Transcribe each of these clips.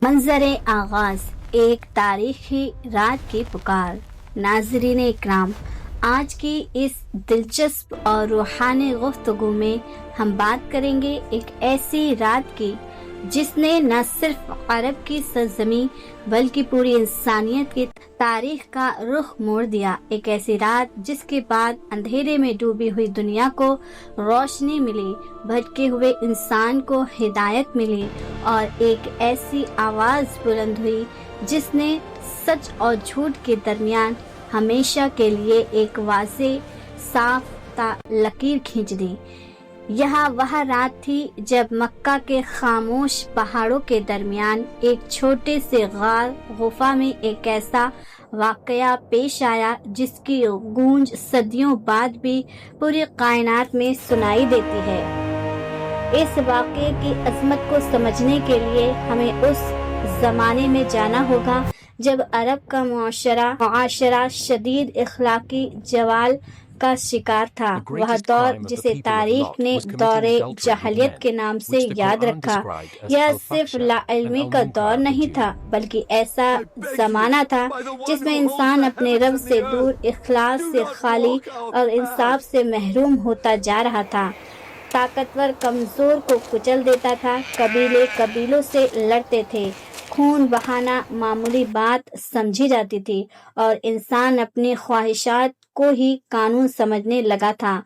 منظر آغاز ایک تاریخی رات کی پکار۔ ناظرین اکرام، آج کی اس دلچسپ اور روحانی گفتگو میں ہم بات کریں گے ایک ایسی رات کی جس نے نہ صرف عرب کی سرزمین بلکہ پوری انسانیت کی تاریخ کا رخ موڑ دیا۔ ایک ایسی رات جس کے بعد اندھیرے میں ڈوبی ہوئی دنیا کو روشنی ملی، بھٹکے ہوئے انسان کو ہدایت ملی اور ایک ایسی آواز بلند ہوئی جس نے سچ اور جھوٹ کے درمیان ہمیشہ کے لیے ایک واضح صاف لکیر کھینچ دی۔ یہاں وہ رات تھی جب مکہ کے خاموش پہاڑوں کے درمیان ایک چھوٹے سے غار غفا میں ایک ایسا واقعہ پیش آیا جس کی گونج صدیوں بعد بھی پوری کائنات میں سنائی دیتی ہے۔ اس واقعے کی عظمت کو سمجھنے کے لیے ہمیں اس زمانے میں جانا ہوگا جب عرب کا معاشرہ شدید اخلاقی زوال کا شکار تھا۔ وہ دور جسے تاریخ نے دور جاہلیت کے نام سے یاد رکھا۔ یہ صرف لا علمی کا دور نہیں تھا بلکہ ایسا زمانہ تھا جس میں انسان اپنے رب سے دور، اخلاص سے خالی اور انصاف سے محروم ہوتا جا رہا تھا۔ طاقتور کمزور کو کچل دیتا تھا، قبیلے قبیلوں سے لڑتے تھے، خون بہانا معمولی بات سمجھی جاتی تھی اور انسان اپنی خواہشات کو ہی قانون سمجھنے لگا تھا۔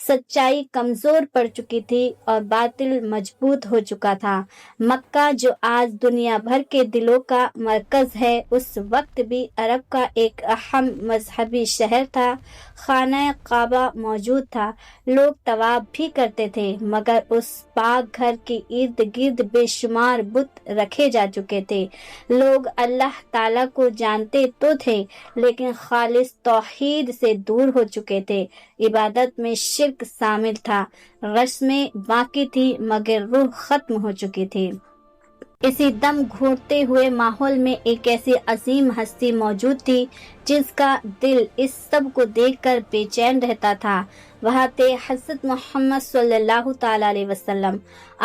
سچائی کمزور پڑ چکی تھی اور باطل مضبوط ہو چکا تھا۔ مکہ جو آج دنیا بھر کے دلوں کا مرکز ہے، اس وقت بھی عرب کا ایک اہم مذہبی شہر تھا۔ خانہ کعبہ موجود تھا، لوگ طواف بھی کرتے تھے، مگر اس پاک گھر کے ارد گرد بے شمار بت رکھے جا چکے تھے۔ لوگ اللہ تعالیٰ کو جانتے تو تھے لیکن خالص توحید سے دور ہو چکے تھے۔ عبادت میں شرک شامل تھا، رسمیں باقی تھی مگر روح ختم ہو چکی تھی۔ اسی دم گھوٹتے ہوئے ماحول میں ایک ایسی عظیم ہستی موجود تھی جس کا دل اس سب کو دیکھ کر بے چین رہتا تھا۔ وہ تھے حضرت محمد صلی اللہ تعالیٰ علیہ وسلم۔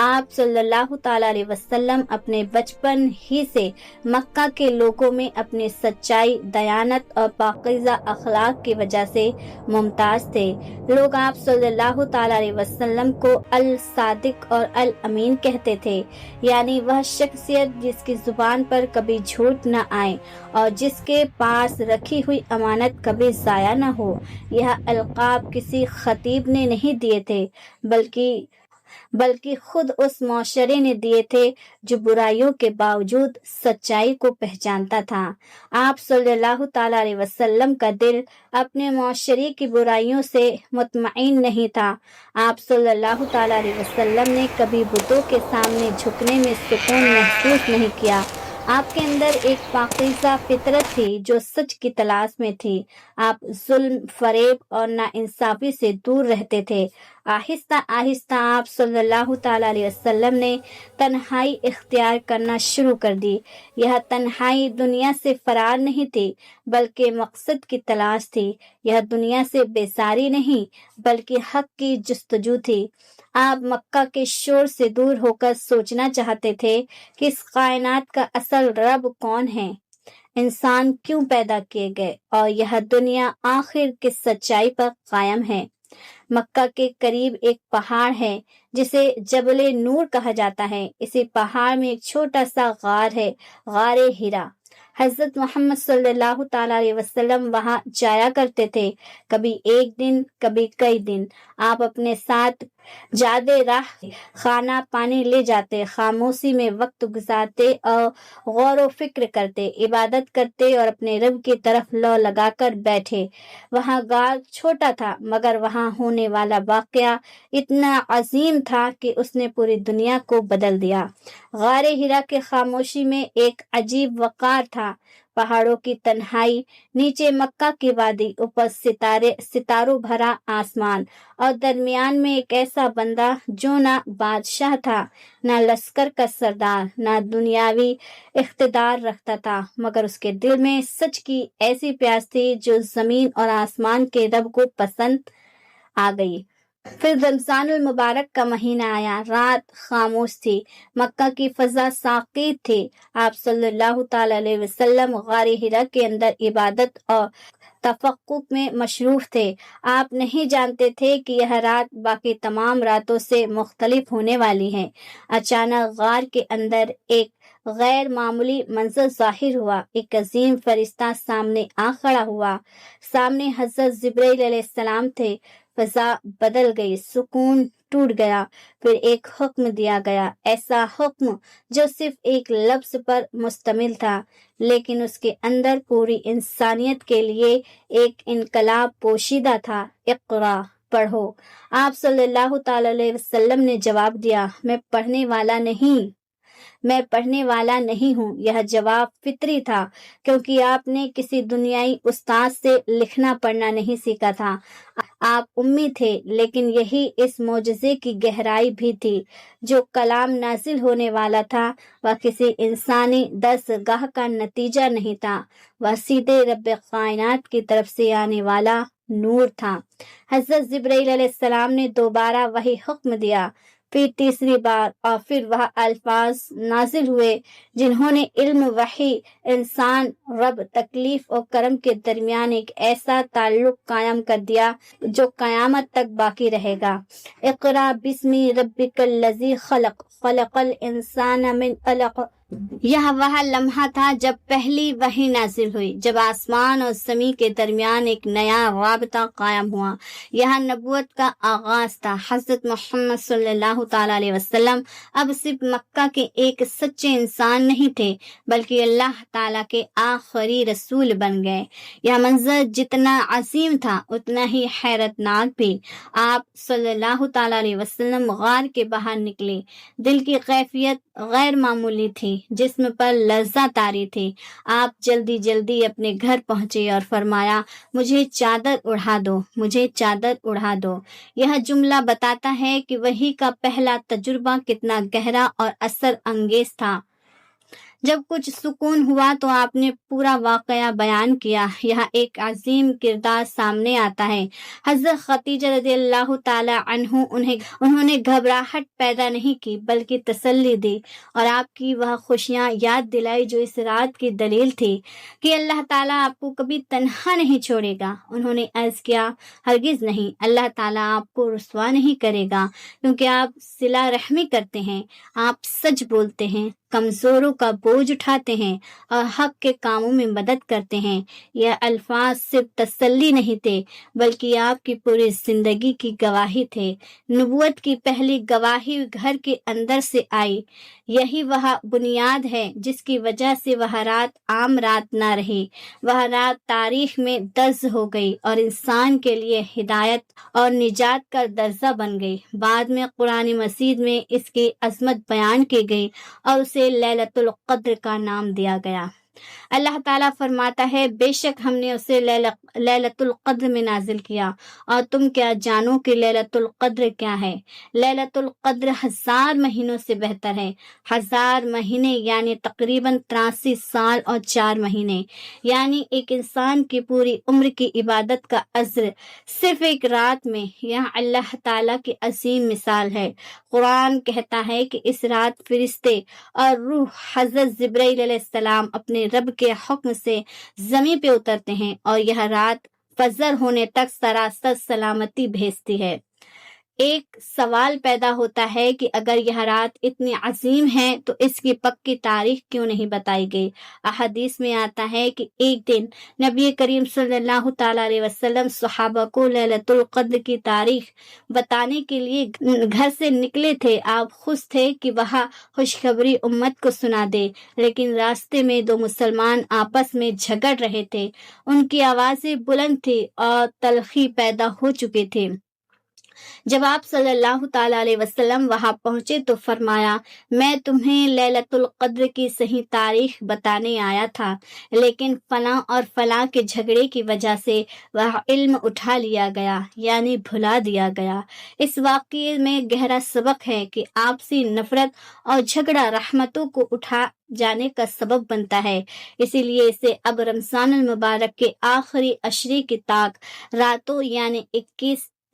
آپ صلی اللہ تعالیٰ علیہ وسلم اپنے بچپن ہی سے مکہ کے لوگوں میں اپنی سچائی، دیانت اور پاکیزہ اخلاق کی وجہ سے ممتاز تھے۔ لوگ آپ صلی اللہ تعالیٰ علیہ وسلم کو الصادق اور الامین کہتے تھے، یعنی وہ شخصیت جس کی زبان پر کبھی جھوٹ نہ آئے اور جس کے پاس رکھی ہوئی امانت کبھی ضائع نہ ہو۔ یہ القاب کسی خطیب نے نہیں دیے تھے بلکہ خود اس معاشرے نے دیے تھے جو برائیوں کے باوجود سچائی کو پہچانتا تھا۔ آپ صلی اللہ تعالیٰ علیہ وسلم کا دل اپنے معاشرے کی برائیوں سے مطمئن نہیں تھا۔ آپ صلی اللہ تعالیٰ علیہ وسلم نے کبھی بتوں کے سامنے جھکنے میں سکون محسوس نہیں کیا۔ آپ کے اندر ایک پاکیزہ فطرت تھی جو سچ کی تلاش میں تھی۔ آپ ظلم، فریب اور ناانصافی سے دور رہتے تھے۔ آہستہ آہستہ آپ صلی اللہ تعالیٰ علیہ وسلم نے تنہائی اختیار کرنا شروع کر دی۔ یہ تنہائی دنیا سے فرار نہیں تھی بلکہ مقصد کی تلاش تھی۔ یہ دنیا سے بیزاری نہیں بلکہ حق کی جستجو تھی۔ آپ مکہ کے شور سے دور ہو کر سوچنا چاہتے تھے کہ اس کائنات کا اصل رب کون ہے، انسان کیوں پیدا کیے گئے اور یہ دنیا آخر کس سچائی پر قائم ہے۔ مکہ کے قریب ایک پہاڑ ہے جسے جبل نور کہا جاتا ہے۔ اسی پہاڑ میں ایک چھوٹا سا غار ہے، غار ہرا۔ حضرت محمد صلی اللہ تعالیٰ علیہ وسلم وہاں جایا کرتے تھے، کبھی ایک دن، کبھی کئی دن۔ آپ اپنے ساتھ زیادہ راہ کھانا پانی لے جاتے، خاموشی میں وقت گزارتے اور غور و فکر کرتے، عبادت کرتے اور اپنے رب کی طرف لو لگا کر بیٹھے۔ وہاں غار چھوٹا تھا مگر وہاں ہونے والا واقعہ اتنا عظیم تھا کہ اس نے پوری دنیا کو بدل دیا۔ غار ہرا کی خاموشی میں ایک عجیب وقار تھا۔ پہاڑوں کی تنہائی، نیچے مکہ کی وادی، اوپر ستاروں بھرا آسمان اور درمیان میں ایک ایسا بندہ جو نہ بادشاہ تھا، نہ لشکر کا سردار، نہ دنیاوی اقتدار رکھتا تھا، مگر اس کے دل میں سچ کی ایسی پیاس تھی جو زمین اور آسمان کے رب کو پسند آ گئی۔ پھر رمضان المبارک کا مہینہ آیا، رات خاموش تھی، مکہ کی فضا ساکت تھی۔ آپ صلی اللہ تعالی علیہ وسلم غار حرا کے اندر عبادت اور تفقق میں مصروف تھے۔ آپ نہیں جانتے تھے کہ یہ رات باقی تمام راتوں سے مختلف ہونے والی ہے۔ اچانک غار کے اندر ایک غیر معمولی منظر ظاہر ہوا۔ ایک عظیم فرشتہ سامنے آ کھڑا ہوا۔ سامنے حضرت جبرائیل علیہ السلام تھے۔ فضا بدل گئی، سکون ٹوٹ گیا۔ پھر ایک حکم دیا گیا، ایسا حکم جو صرف ایک لفظ پر مشتمل تھا، لیکن اس کے اندر پوری انسانیت کے لیے ایک انقلاب پوشیدہ تھا۔ اقرا، پڑھو۔ آپ صلی اللہ تعالی علیہ وسلم نے جواب دیا، میں پڑھنے والا نہیں ہوں۔ یہ جواب فطری تھا، کیونکہ آپ نے کسی دنیائی استاد سے لکھنا پڑھنا نہیں سیکھا تھا۔ آپ امی تھے، لیکن یہی اس معجزے کی گہرائی بھی تھی۔ جو کلام نازل ہونے والا تھا وہ کسی انسانی دستگاہ کا نتیجہ نہیں تھا، وہ سیدھے رب کائنات کی طرف سے آنے والا نور تھا۔ حضرت جبرائیل علیہ السلام نے دوبارہ وہی حکم دیا، پھر تیسری بار، اور پھر وہ الفاظ نازل ہوئے جنہوں نے علم، وحی، انسان، رب، تکلیف اور کرم کے درمیان ایک ایسا تعلق قائم کر دیا جو قیامت تک باقی رہے گا۔ اقرا بسم ربک الذی خلق، خلق الانسان من علق۔ یہ وہ لمحہ تھا جب پہلی وحی نازل ہوئی، جب آسمان اور زمین کے درمیان ایک نیا رابطہ قائم ہوا۔ یہ نبوت کا آغاز تھا۔ حضرت محمد صلی اللہ تعالی علیہ وسلم اب صرف مکہ کے ایک سچے انسان نہیں تھے، بلکہ اللہ تعالیٰ کے آخری رسول بن گئے۔ یہ منظر جتنا عظیم تھا اتنا ہی حیرت ناک بھی۔ آپ صلی اللہ تعالی علیہ وسلم غار کے باہر نکلے۔ دل کی کیفیت غیر معمولی تھی، جسم پر لرزہ طاری تھی۔ آپ جلدی اپنے گھر پہنچے اور فرمایا، مجھے چادر اڑا دو، مجھے چادر اڑا دو۔ یہ جملہ بتاتا ہے کہ وحی کا پہلا تجربہ کتنا گہرا اور اثر انگیز تھا۔ جب کچھ سکون ہوا تو آپ نے پورا واقعہ بیان کیا۔ یہاں ایک عظیم کردار سامنے آتا ہے۔ حضرت خدیجہ رضی اللہ تعالی عنہ انہوں نے گھبراہٹ پیدا نہیں کی، بلکہ تسلی دی اور آپ کی وہ خوشیاں یاد دلائی جو اس رات کی دلیل تھی کہ اللہ تعالیٰ آپ کو کبھی تنہا نہیں چھوڑے گا۔ انہوں نے عرض کیا، ہرگز نہیں، اللہ تعالیٰ آپ کو رسوا نہیں کرے گا، کیونکہ آپ صلہ رحمی کرتے ہیں، آپ سچ بولتے ہیں، کمزوروں کا بوجھ اٹھاتے ہیں اور حق کے کاموں میں مدد کرتے ہیں۔ یہ الفاظ صرف تسلی نہیں تھے، بلکہ آپ کی پوری زندگی کی گواہی تھے۔ نبوت کی پہلی گواہی گھر کے اندر سے آئی۔ یہی وہ بنیاد ہے جس کی وجہ سے وہ رات عام رات نہ رہی، وہ رات تاریخ میں درج ہو گئی اور انسان کے لیے ہدایت اور نجات کا درجہ بن گئی۔ بعد میں قرآن مجید میں اس کی عظمت بیان کی گئی اور اسے لیلۃ القدر کا نام دیا گیا۔ اللہ تعالیٰ فرماتا ہے، بے شک ہم نے اسے لیلۃ القدر میں نازل کیا، اور تم کیا جانو کہ لیلۃ القدر کیا ہے؟ لیلۃ القدر 1000 مہینوں سے بہتر ہے۔ 1000 مہینے یعنی تقریباً 83 سال اور 4 مہینے، یعنی ایک انسان کی پوری عمر کی عبادت کا اجر صرف ایک رات میں۔ یہ اللہ تعالیٰ کی عظیم مثال ہے۔ قرآن کہتا ہے کہ اس رات فرشتے اور روح حضرت جبرائیل علیہ السلام اپنے رب کے حکم سے زمین پہ اترتے ہیں، اور یہ رات فجر ہونے تک سراسر سلامتی بھیجتی ہے۔ ایک سوال پیدا ہوتا ہے کہ اگر یہ رات اتنی عظیم ہے تو اس کی پکی تاریخ کیوں نہیں بتائی گئی؟ احادیث میں آتا ہے کہ ایک دن نبی کریم صلی اللہ تعالی علیہ وسلم صحابہ کو لیلۃ القدر کی تاریخ بتانے کے لیے گھر سے نکلے تھے۔ آپ خوش تھے کہ وہ خوشخبری امت کو سنا دے، لیکن راستے میں 2 مسلمان آپس میں جھگڑ رہے تھے۔ ان کی آوازیں بلند تھی اور تلخی پیدا ہو چکی تھی۔ جب آپ صلی اللہ تعالی علیہ وسلم وہاں پہنچے تو فرمایا، میں تمہیں لیلۃ القدر کی صحیح تاریخ بتانے آیا تھا، لیکن فلاں اور فلاں کے جھگڑے کی وجہ سے وہ علم اٹھا لیا گیا، یعنی بھلا دیا گیا۔ اس واقعے میں گہرا سبق ہے کہ آپسی نفرت اور جھگڑا رحمتوں کو اٹھا جانے کا سبب بنتا ہے۔ اسی لیے اسے اب رمضان المبارک کے آخری عشرے کی تاک راتوں یعنی 21،